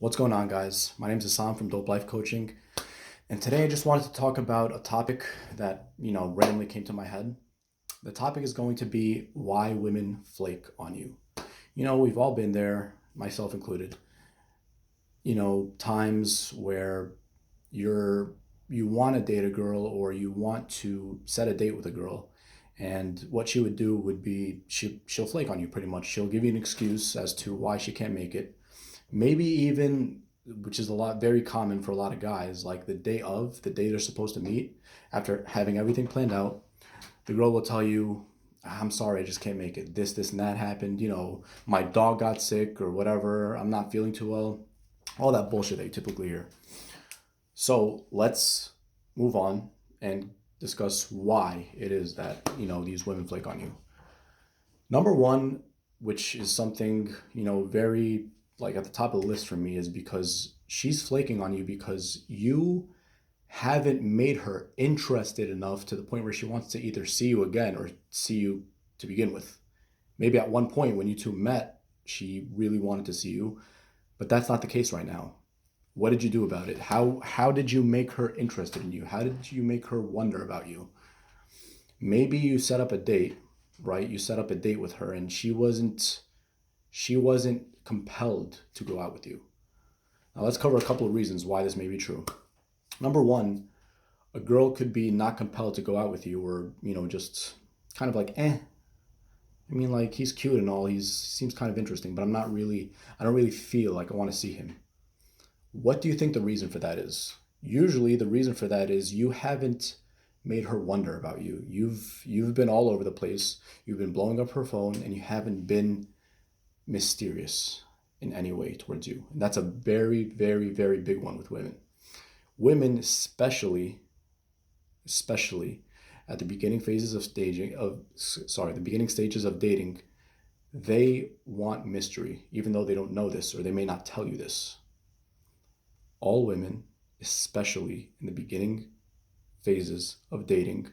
What's going on, guys? My name is Hassan from Dope Life Coaching, and today I just wanted to talk about a topic that, randomly came to my head. The topic is going to be why women flake on you. We've all been there, myself included. Times where you want to date a girl or you want to set a date with a girl, and what she would do would be she'll flake on you pretty much. She'll give you an excuse as to why she can't make it. Maybe even, which is very common for a lot of guys, like the day they're supposed to meet, after having everything planned out, the girl will tell you, I'm sorry, I just can't make it. This, and that happened. My dog got sick or whatever. I'm not feeling too well. All that bullshit that you typically hear. So let's move on and discuss why it is that, these women flake on you. Number one, which is something, very like at the top of the list for me, is because she's flaking on you because you haven't made her interested enough to the point where she wants to either see you again or see you to begin with. Maybe at one point when you two met, she really wanted to see you, but that's not the case right now. What did you do about it? How did you make her interested in you? How did you make her wonder about you? Maybe you set up a date, right? You set up a date with her and she wasn't compelled to go out with you. Now let's cover a couple of reasons why this may be true. Number one, a girl could be not compelled to go out with you, or just kind of like, eh. I mean, like, he's cute and all, he seems kind of interesting, but I don't really feel like I want to see him. What do you think the reason for that is? Usually the reason for that is you haven't made her wonder about you. You've been all over the place. You've been blowing up her phone and you haven't been mysterious in any way towards you. And that's a very, very, very big one with women. Women especially at the beginning phases of the beginning stages of dating, they want mystery, even though they don't know this or they may not tell you this. All women, especially in the beginning phases of dating,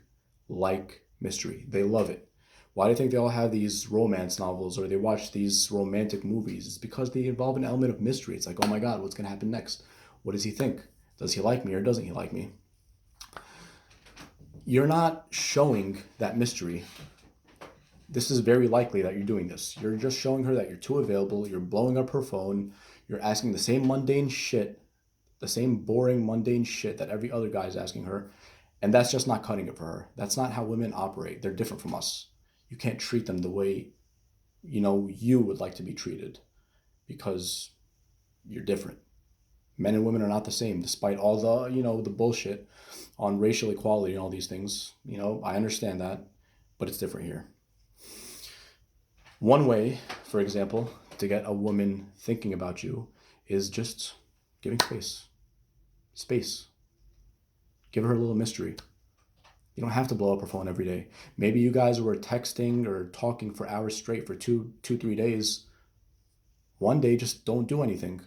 like mystery. They love it. Why do you think they all have these romance novels or they watch these romantic movies? It's because they involve an element of mystery. It's like, oh my God, what's going to happen next? What does he think? Does he like me or doesn't he like me? You're not showing that mystery. This is very likely that you're doing this. You're just showing her that you're too available. You're blowing up her phone. You're asking the same mundane shit, the same boring, mundane shit that every other guy is asking her. And that's just not cutting it for her. That's not how women operate. They're different from us. You can't treat them the way, you would like to be treated because you're different. Men and women are not the same, despite all the bullshit on racial equality and all these things. I understand that, but it's different here. One way, for example, to get a woman thinking about you is just giving space. Space. Give her a little mystery. You don't have to blow up her phone every day. Maybe you guys were texting or talking for hours straight for 3 days. One day, just don't do anything.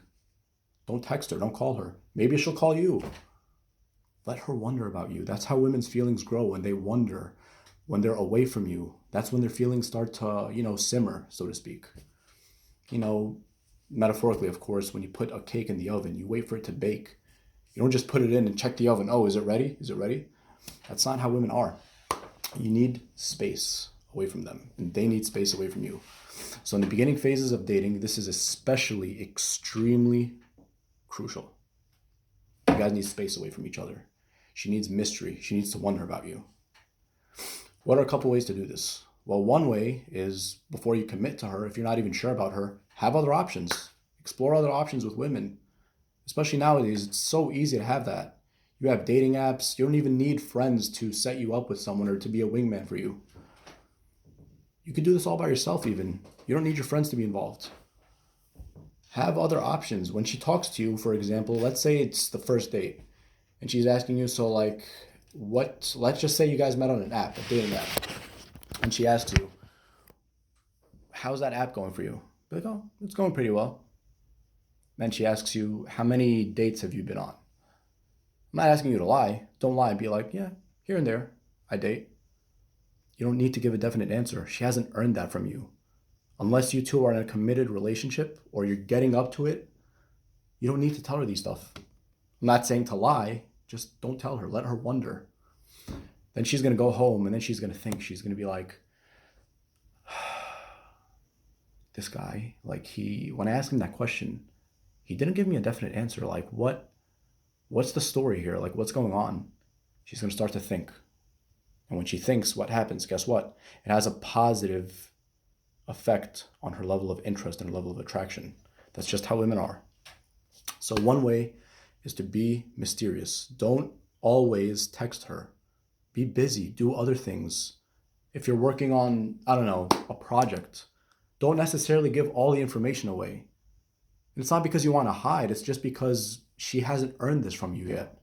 Don't text her. Don't call her. Maybe she'll call you. Let her wonder about you. That's how women's feelings grow, when they wonder, when they're away from you. That's when their feelings start to, simmer, so to speak. Metaphorically, of course, when you put a cake in the oven, you wait for it to bake. You don't just put it in and check the oven. Oh, is it ready? Is it ready? That's not how women are. You need space away from them, and they need space away from you. So in the beginning phases of dating, this is especially extremely crucial. You guys need space away from each other. She needs mystery. She needs to wonder about you. What are a couple ways to do this? Well, one way is, before you commit to her, if you're not even sure about her, have other options. Explore other options with women. Especially nowadays, it's so easy to have that. You have dating apps. You don't even need friends to set you up with someone or to be a wingman for you. You can do this all by yourself even. You don't need your friends to be involved. Have other options. When she talks to you, for example, let's say it's the first date and she's asking you, so like, let's just say you guys met on an app, a dating app, and she asks you, how's that app going for you? Be like, oh, it's going pretty well. Then she asks you, how many dates have you been on? I'm not asking you to lie. Don't lie. Be like, yeah, here and there, I date. You don't need to give a definite answer. She hasn't earned that from you. Unless you two are in a committed relationship or you're getting up to it, You don't need to tell her these stuff. I'm not saying to lie, just don't tell her. Let her wonder. Then she's going to go home and then she's going to think, she's going to be like, this guy, like when I asked him that question, he didn't give me a definite answer. Like, what's the story here? Like, what's going on? She's going to start to think. And when she thinks, what happens? Guess what? It has a positive effect on her level of interest and her level of attraction. That's just how women are. So one way is to be mysterious. Don't always text her. Be busy. Do other things. If you're working on, I don't know, a project, don't necessarily give all the information away. And it's not because you want to hide. It's just because she hasn't earned this from you yet.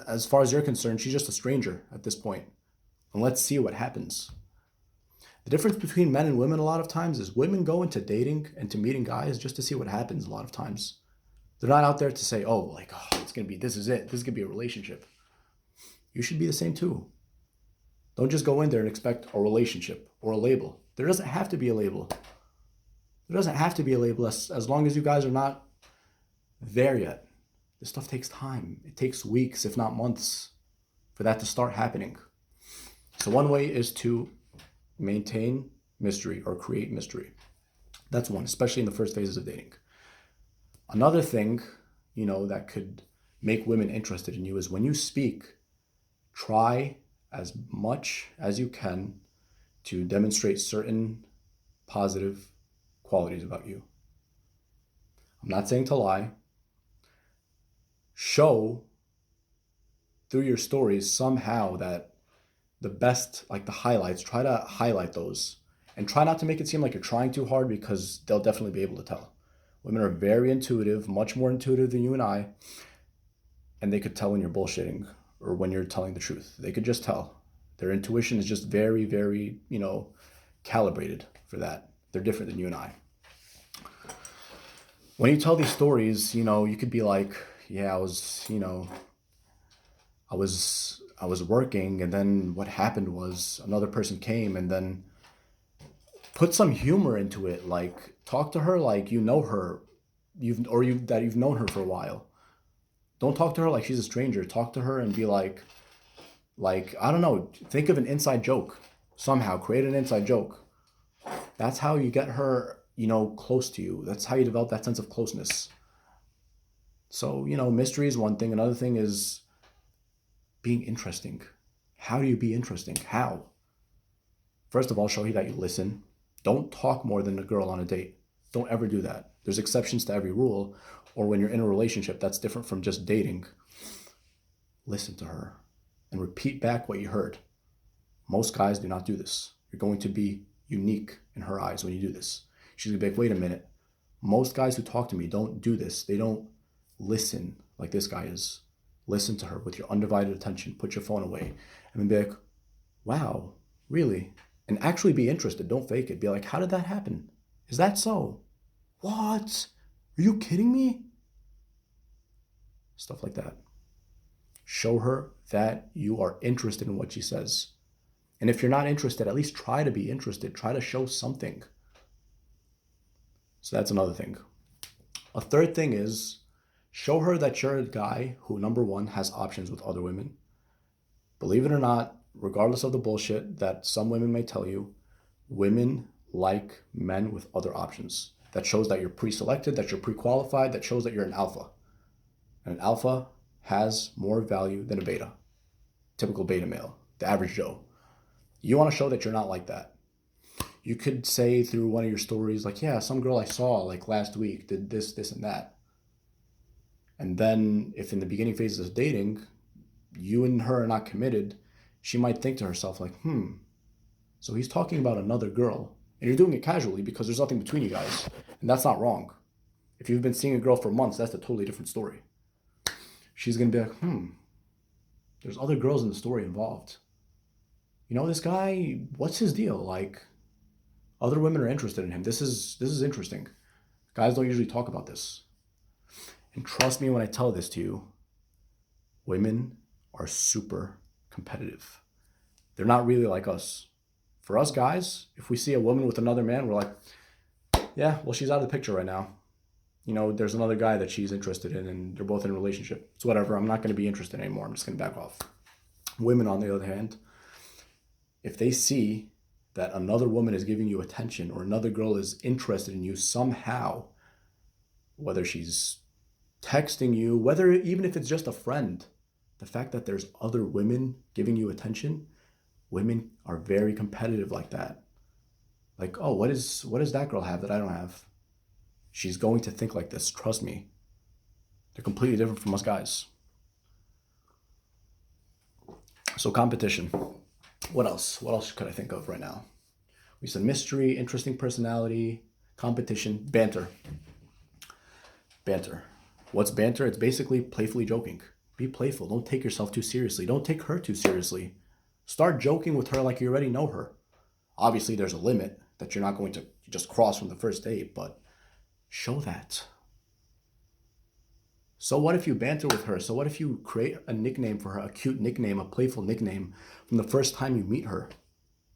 As far as you're concerned, she's just a stranger at this point. And let's see what happens. The difference between men and women a lot of times is women go into dating and to meeting guys just to see what happens a lot of times. They're not out there to say, it's going to be, this is it. This is going to be a relationship. You should be the same too. Don't just go in there and expect a relationship or a label. There doesn't have to be a label. There doesn't have to be a label as long as you guys are not there yet. This stuff takes time. It takes weeks, if not months, for that to start happening. So one way is to maintain mystery or create mystery. That's one, especially in the first phases of dating. Another thing, that could make women interested in you is when you speak, try as much as you can to demonstrate certain positive qualities about you. I'm not saying to lie. Show through your stories somehow that the best, like the highlights, try to highlight those and try not to make it seem like you're trying too hard because they'll definitely be able to tell. Women are very intuitive, much more intuitive than you and I, and they could tell when you're bullshitting or when you're telling the truth. They could just tell. Their intuition is just very, very, calibrated for that. They're different than you and I. When you tell these stories, you could be like, yeah, I was working, and then what happened was another person came, and then put some humor into it. Like, talk to her like you know her, you've known her for a while. Don't talk to her like she's a stranger. Talk to her and be like, I don't know, think of an inside joke. Somehow create an inside joke. That's how you get her, close to you. That's how you develop that sense of closeness. So, mystery is one thing. Another thing is being interesting. How do you be interesting? How? First of all, show you that you listen. Don't talk more than a girl on a date. Don't ever do that. There's exceptions to every rule. Or when you're in a relationship, that's different from just dating. Listen to her and repeat back what you heard. Most guys do not do this. You're going to be unique in her eyes when you do this. She's going to be like, wait a minute. Most guys who talk to me don't do this. They don't listen like this guy is. Listen to her with your undivided attention. Put your phone away. And then be like, wow, really? And actually be interested. Don't fake it. Be like, how did that happen? Is that so? What? Are you kidding me? Stuff like that. Show her that you are interested in what she says. And if you're not interested, at least try to be interested. Try to show something. So that's another thing. A third thing is show her that you're a guy who, number one, has options with other women. Believe it or not, regardless of the bullshit that some women may tell you, women like men with other options. That shows that you're pre-selected, that you're pre-qualified, that shows that you're an alpha. And an alpha has more value than a beta. Typical beta male, the average Joe. You want to show that you're not like that. You could say through one of your stories, like, yeah, some girl I saw like last week did this, this, and that. And then if in the beginning phases of dating, you and her are not committed, she might think to herself like, so he's talking about another girl. And you're doing it casually because there's nothing between you guys. And that's not wrong. If you've been seeing a girl for months, that's a totally different story. She's going to be like, there's other girls in the story involved. This guy, what's his deal? Like, other women are interested in him. This is interesting. Guys don't usually talk about this. And trust me when I tell this to you, women are super competitive. They're not really like us. For us guys, if we see a woman with another man, we're like, yeah, well, she's out of the picture right now. there's another guy that she's interested in and they're both in a relationship. It's whatever. I'm not going to be interested anymore. I'm just going to back off. Women, on the other hand, if they see that another woman is giving you attention or another girl is interested in you somehow, whether she's texting you, whether even if it's just a friend, the fact that there's other women giving you attention, women are very competitive like that. Like, oh, what does that girl have that I don't have? She's going to think like this. Trust me. They're completely different from us guys. So competition. What else? What else could I think of right now? We said mystery, interesting personality, competition, banter. Banter. What's banter? It's basically playfully joking. Be playful. Don't take yourself too seriously. Don't take her too seriously. Start joking with her like you already know her. Obviously, there's a limit that you're not going to just cross from the first date, but show that. So what if you banter with her? So what if you create a nickname for her, a cute nickname, a playful nickname from the first time you meet her?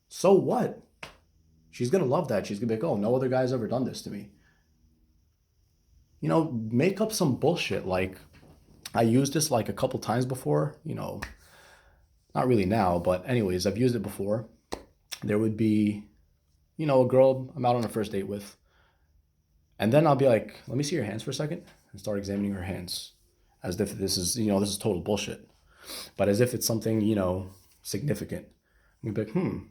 So what? She's going to love that. She's going to be like, oh, no other guy's ever done this to me. Make up some bullshit. Like, I used this like a couple times before, not really now, but anyways, I've used it before. There would be, a girl I'm out on a first date with. And then I'll be like, let me see your hands for a second and start examining her hands as if this is total bullshit. But as if it's something, significant. I'm gonna be like,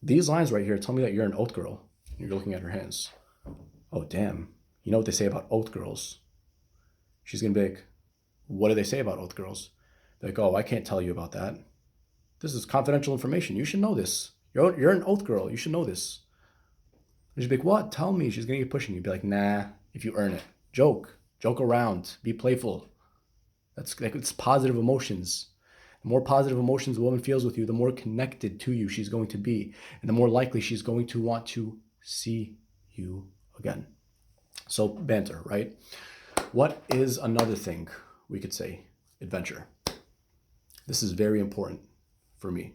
these lines right here tell me that you're an oath girl. You're looking at her hands. Oh, damn. You know what they say about oath girls? She's gonna be like, what do they say about oath girls? They're like, oh, I can't tell you about that. This is confidential information. You should know this. You're an oath girl. You should know this. And she'd be like, what? Tell me. She's gonna get pushing you. Be like, nah, if you earn it. Joke around, be playful. It's positive emotions. The more positive emotions a woman feels with you, the more connected to you she's going to be, and the more likely she's going to want to see you again. So banter, right? What is another thing we could say? Adventure. This is very important for me,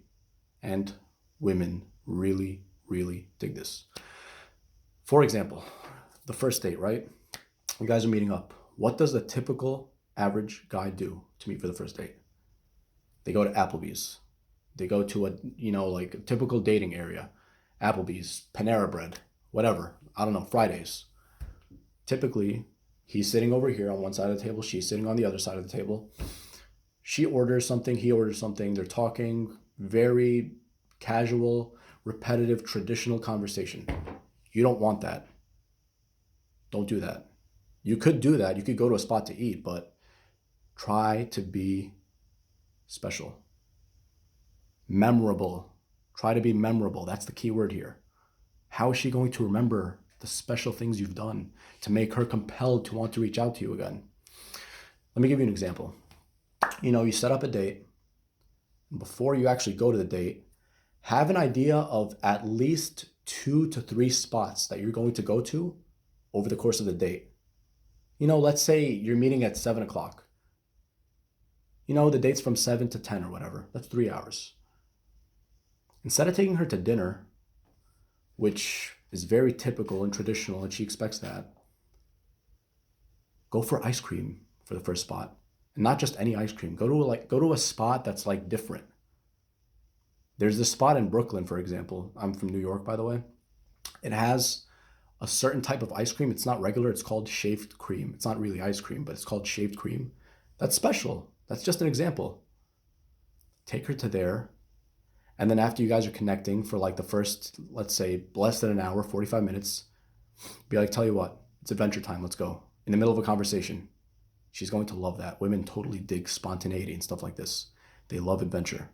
and women really, really dig this. For example, the first date, right? You guys are meeting up. What does the typical average guy do to meet for the first date? They go to Applebee's. They go to a typical dating area. Applebee's, Panera Bread, whatever. I don't know, Fridays. Typically, he's sitting over here on one side of the table. She's sitting on the other side of the table. She orders something. He orders something. They're talking. Very casual, repetitive, traditional conversation. You don't want that. Don't do that. You could do that. You could go to a spot to eat, but try to be special. Memorable. Try to be memorable. That's the key word here. How is she going to remember the special things you've done to make her compelled to want to reach out to you again? Let me give you an example. You set up a date. Before you actually go to the date, have an idea of at least 2 to 3 spots that you're going to go to over the course of the date. Let's say you're meeting at 7 o'clock. The date's from 7 to 10 or whatever. That's 3 hours. Instead of taking her to dinner, which is very typical and traditional, and she expects that, go for ice cream for the first spot. And not just any ice cream. Go to a spot that's like different. There's this spot in Brooklyn, for example. I'm from New York, by the way. It has a certain type of ice cream. It's not regular. It's called shaved cream. It's not really ice cream, but it's called shaved cream. That's special. That's just an example. Take her to there. And then after you guys are connecting for like the first, let's say, less than an hour, 45 minutes, be like, tell you what, it's adventure time. Let's go. In the middle of a conversation. She's going to love that. Women totally dig spontaneity and stuff like this. They love adventure.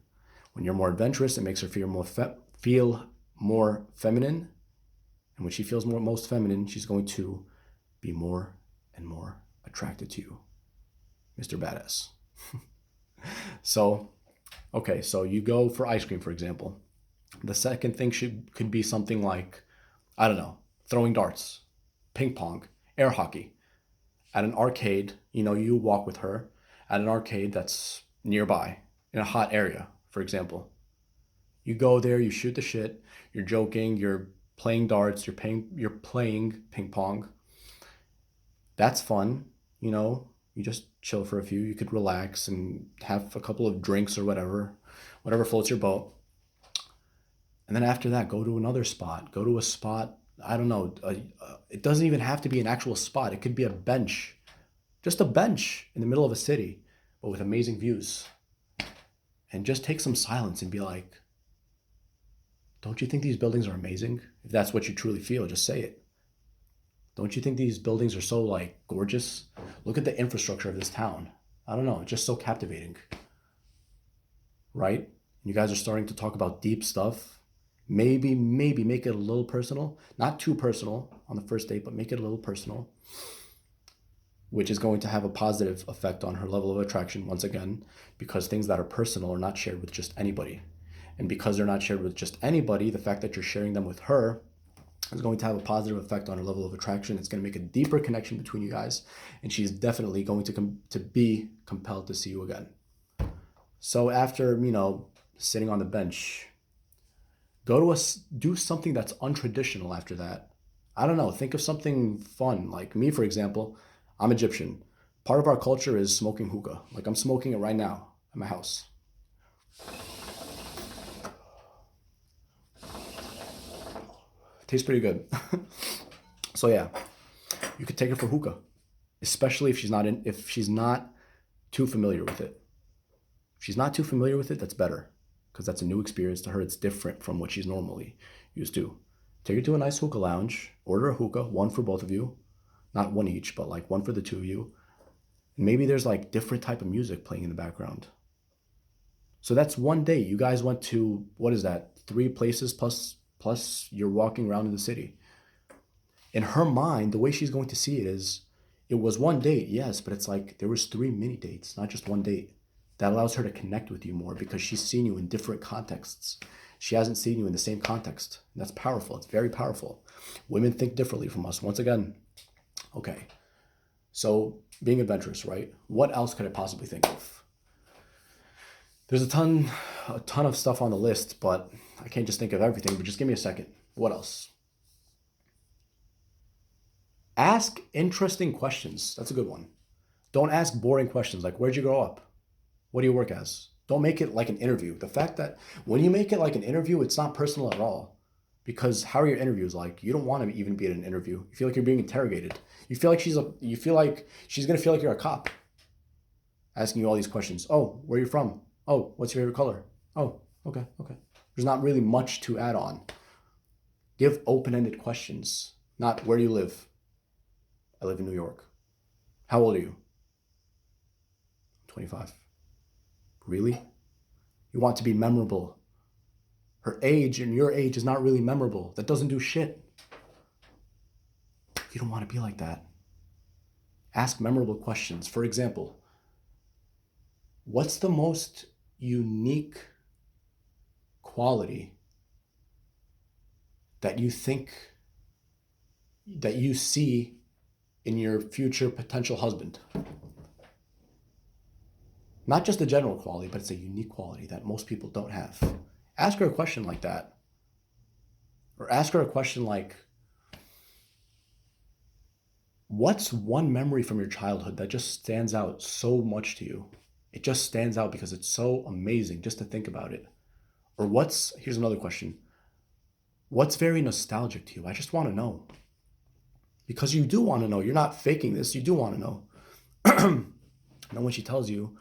When you're more adventurous, it makes her feel more feminine. And when she feels most feminine, she's going to be more and more attracted to you, Mr. Badass. So you go for ice cream, for example. The second thing could be something like, I don't know, throwing darts, ping pong, air hockey. At an arcade, you walk with her at an arcade that's nearby in a hot area, for example. You go there, you shoot the shit, you're joking, you're playing darts, you're playing ping pong. That's fun. You know, you just chill for a few. You could relax and have a couple of drinks or whatever floats your boat. And then after that, go to another spot. Go to a spot. I don't know. It doesn't even have to be an actual spot. It could be a bench, just a bench in the middle of a city, but with amazing views. And just take some silence and be like, don't you think these buildings are amazing? If that's what you truly feel, just say it. Don't you think these buildings are so like gorgeous? Look at the infrastructure of this town. I don't know, it's just so captivating. Right? You guys are starting to talk about deep stuff. Maybe make it a little personal. Not too personal on the first date, but make it a little personal, which is going to have a positive effect on her level of attraction once again, because things that are personal are not shared with just anybody. And because they're not shared with just anybody, the fact that you're sharing them with her is going to have a positive effect on her level of attraction. It's going to make a deeper connection between you guys, and she's definitely going to be compelled to see you again. So after, sitting on the bench, do something that's untraditional after that. I don't know, think of something fun. Like me, for example, I'm Egyptian. Part of our culture is smoking hookah. Like I'm smoking it right now at my house. Tastes pretty good. So yeah, you could take her for hookah, especially if she's not too familiar with it. If she's not too familiar with it, that's better, because that's a new experience to her. It's different from what she's normally used to. Take her to a nice hookah lounge, order a hookah, one for both of you, not one each, but like one for the two of you. And maybe there's like different type of music playing in the background. So that's one day. You guys went to, what is that, 3 places plus you're walking around in the city. In her mind, the way she's going to see it is, it was one date, yes, but it's like there was 3 mini dates, not just one date. That allows her to connect with you more because she's seen you in different contexts. She hasn't seen you in the same context. And that's powerful. It's very powerful. Women think differently from us. Once again, okay. So being adventurous, right? What else could I possibly think of? There's a ton of stuff on the list, but I can't just think of everything, but just give me a second. What else? Ask interesting questions. That's a good one. Don't ask boring questions like, where'd you grow up? What do you work as? Don't make it like an interview. The fact that when you make it like an interview, it's not personal at all. Because how are your interviews like? You don't want to even be at an interview. You feel like you're being interrogated. You feel like she's gonna feel like you're a cop, asking you all these questions. Oh, where are you from? Oh, what's your favorite color? Oh, okay. There's not really much to add on. Give open-ended questions, not where do you live? I live in New York. How old are you? 25. Really? You want to be memorable. Her age and your age is not really memorable. That doesn't do shit. You don't want to be like that. Ask memorable questions. For example, what's the most unique quality that you see in your future potential husband? Not just a general quality, but it's a unique quality that most people don't have. Ask her a question like that. Or ask her a question like, what's one memory from your childhood that just stands out so much to you? It just stands out because it's so amazing just to think about it. Or here's another question. What's very nostalgic to you? I just want to know. Because you do want to know. You're not faking this. You do want to know. And then when she tells you,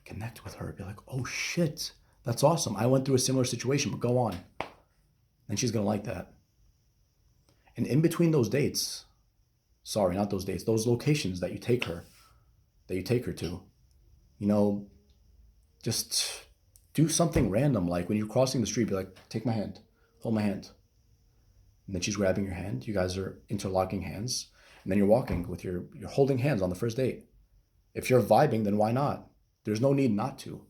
connect with her. Be like, oh shit, that's awesome. I went through a similar situation, but go on. And she's going to like that. And in between those dates, sorry, not those dates, those locations that you take her to, just do something random. Like when you're crossing the street, be like, take my hand, hold my hand. And then she's grabbing your hand. You guys are interlocking hands. And then you're walking you're holding hands on the first date. If you're vibing, then why not? There's no need not to.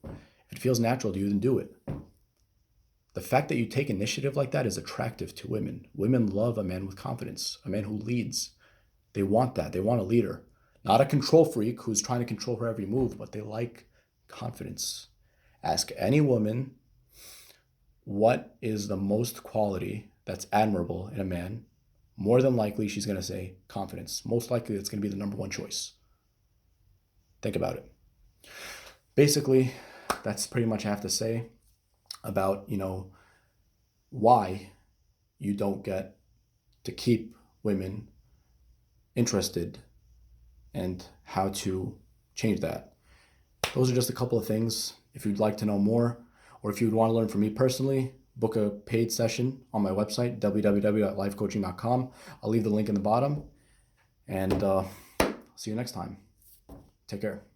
If it feels natural to you, then do it. The fact that you take initiative like that is attractive to women. Women love a man with confidence, a man who leads. They want that. They want a leader. Not a control freak who's trying to control her every move, but they like confidence. Ask any woman, what is the most quality that's admirable in a man, more than likely she's going to say confidence. Most likely that's going to be the number one choice. Think about it. Basically, that's pretty much I have to say about, why you don't get to keep women interested and how to change that. Those are just a couple of things. If you'd like to know more, or if you'd want to learn from me personally, book a paid session on my website, www.lifecoaching.com. I'll leave the link in the bottom, and see you next time. Take care.